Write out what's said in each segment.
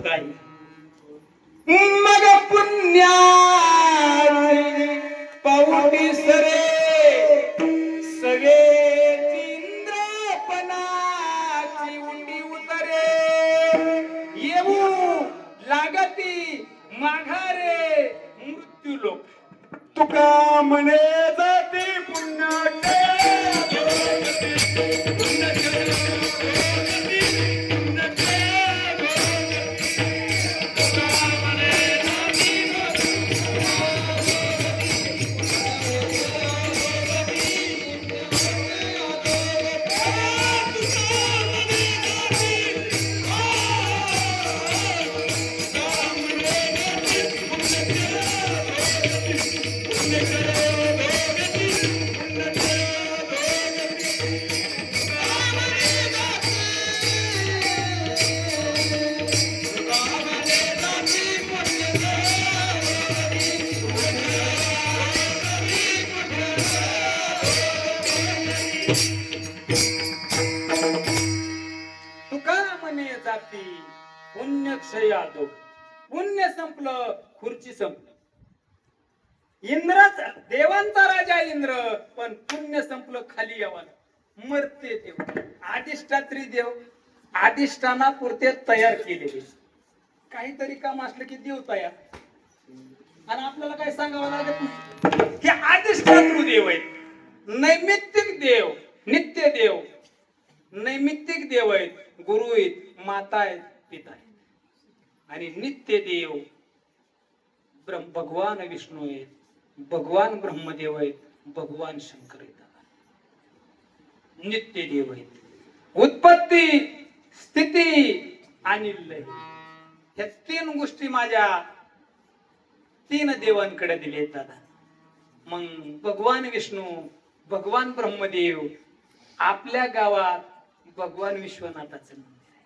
काय मग पुण्याचे पाऊटी सरे सगळे इंद्रपणाची उंडी उतरे येऊ लागती माघारे मृत्यू लोक तुका म्हणे जाती पुण्याचे पुण्यक्षयादो पुण्य संपलं खुर्ची संपलं इंद्रच देवांचा राजा इंद्र पण पुण्य संपलं खाली यावं मरते देव अधिष्ठात्री देव अधिष्ठानापुरते तयार केलेले काहीतरी काम असलं की देव तयार आणि आपल्याला काय सांगावं लागत नाही हे अधिष्ठातृ देव आहेत नैमित्तिक देव नित्य देव नैमित्तिक देव आहेत गुरु आहेत माता आहेत पिता आहेत आणि नित्य देव भगवान विष्णू आहेत भगवान ब्रह्मदेव आहेत भगवान शंकर आहेत नित्य देव आहेत उत्पत्ती स्थिती आणि लय ह्या तीन गोष्टी माझ्या तीन देवांकडे दिले दादा मग भगवान विष्णू भगवान ब्रह्मदेव आपल्या गावात भगवान विश्वनाथाचं मंदिर आहे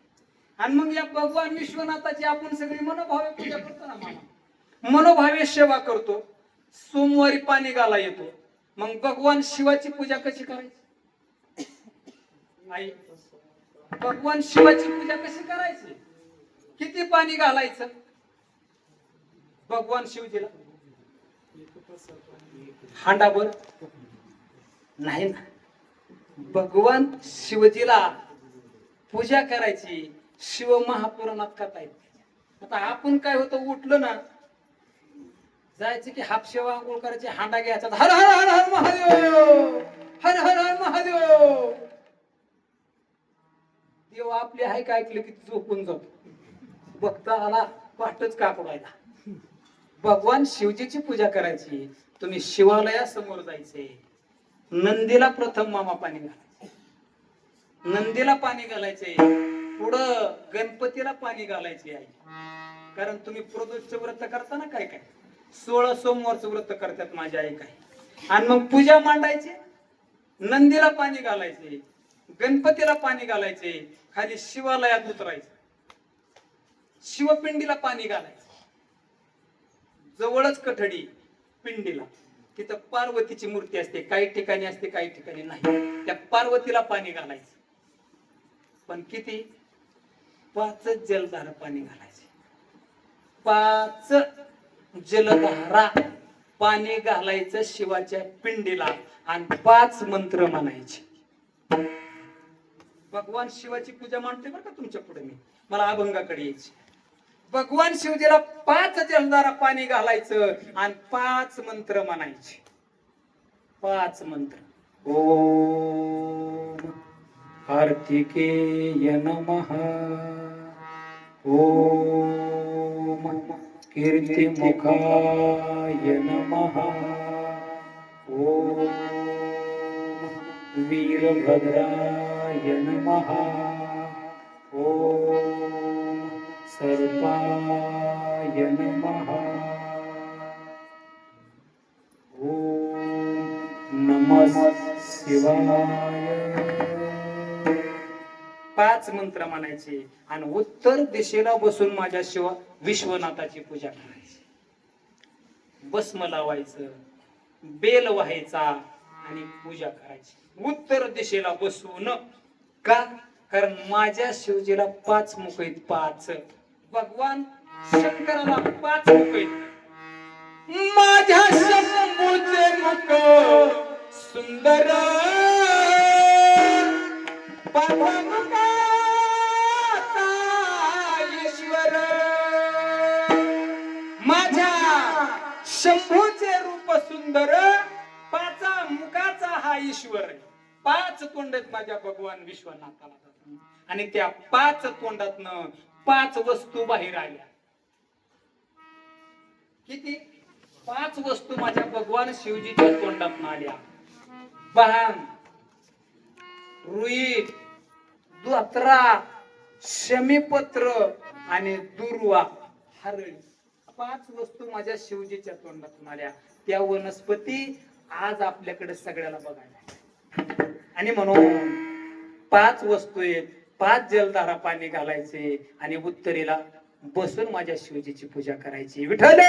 आणि मग या भगवान विश्वनाथाची आपण सगळी मनोभावे पूजा करतो ना मामा मनोभावे सेवा करतो सोमवारी पाणी घाला येतो मग भगवान शिवाची पूजा कशी करायची आई भगवान शिवाची पूजा कशी करायची किती पाणी घालायचं भगवान शिवजीला हांडाभर नाही ना भगवान शिवजीला पूजा करायची शिव महापुराणात कथा आहेत आता आपण काय होतं उठलं ना जायचं की हापशेवा आंघोळ करायची हांडा घ्यायचा हर हर हर हर महादेव हर हर हर महादेव देव आपली आहे काय ऐकलं की झोपून जातो बघता आला पाठच कापडायला भगवान शिवजीची पूजा करायची तुम्ही शिवालयासमोर जायचे नंदीला प्रथम मामा पाणी घालायचे नंदीला पाणी घालायचे पुढं गणपतीला पाणी घालायचे आहे कारण तुम्ही प्रदोषचं व्रत करता ना काय काय 16 सोमवारचं व्रत करतात माझ्या आई काय आणि मग पूजा मांडायची नंदीला पाणी घालायचे गणपतीला पाणी घालायचे खाली शिवालयात उतरायचं शिवपिंडीला पाणी घालायचं जवळच कठडी पिंडीला तिथं पार्वतीची मूर्ती असते काही ठिकाणी असते काही ठिकाणी नाही त्या पार्वतीला पाणी घालायचं पण किती 5 जलधारा पाणी घालायचे 5 जलधारा पाणी घालायचं शिवाच्या पिंडीला आणि 5 मंत्र म्हणायचे भगवान शिवाची पूजा मांडते बरं का तुमच्या पुढे मी मला अभंगाकडे यायची भगवान शिवजीला 5 जलधारा पाणी घालायचं आणि 5 मंत्र म्हणायचे 5 मंत्र ओम कार्तिकेय नमः ओम कीर्तिमुखाय नमः ओम वीरभद्राय नमः ओम सर्पाय नमः ओम नमः शिवाय 5 मंत्र म्हणायचे आणि उत्तर दिशेला बसून माझ्या शिव विश्वनाथाची पूजा करायची भस्म लावायचं बेल व्हायचा आणि पूजा करायची उत्तर दिशेला बसून का कारण माझ्या शिवजीला 5 मुख आहेत 5 भगवान शंकराला 5 मुख आहेत. माझ्या शंभूचे मुख सुंदर, 5 मुखाचा ईश्वर. माझ्या शंभूचे रूप सुंदर, 5 मुखाचा हा ईश्वर. 5 तोंड आहेत माझ्या भगवान विश्वनाथाला. आणि त्या 5 तोंडातनं 5 वस्तू बाहेर आल्या. किती? 5 वस्तू माझ्या भगवान शिवजीच्या तोंडातून आल्या. बाण, रुई, दोत्रा, शमीपत्र आणि दुर्वा, हरळी. 5 वस्तू माझ्या शिवजीच्या तोंडातून आल्या. त्या वनस्पती आज आपल्याकडे सगळ्याला बघायला. आणि म्हणून 5 वस्तू आहेत. 5 जलधारा पाणी घालायचे आणि उत्तरेला बसून माझ्या शिवजीची पूजा करायची. विठ्ठल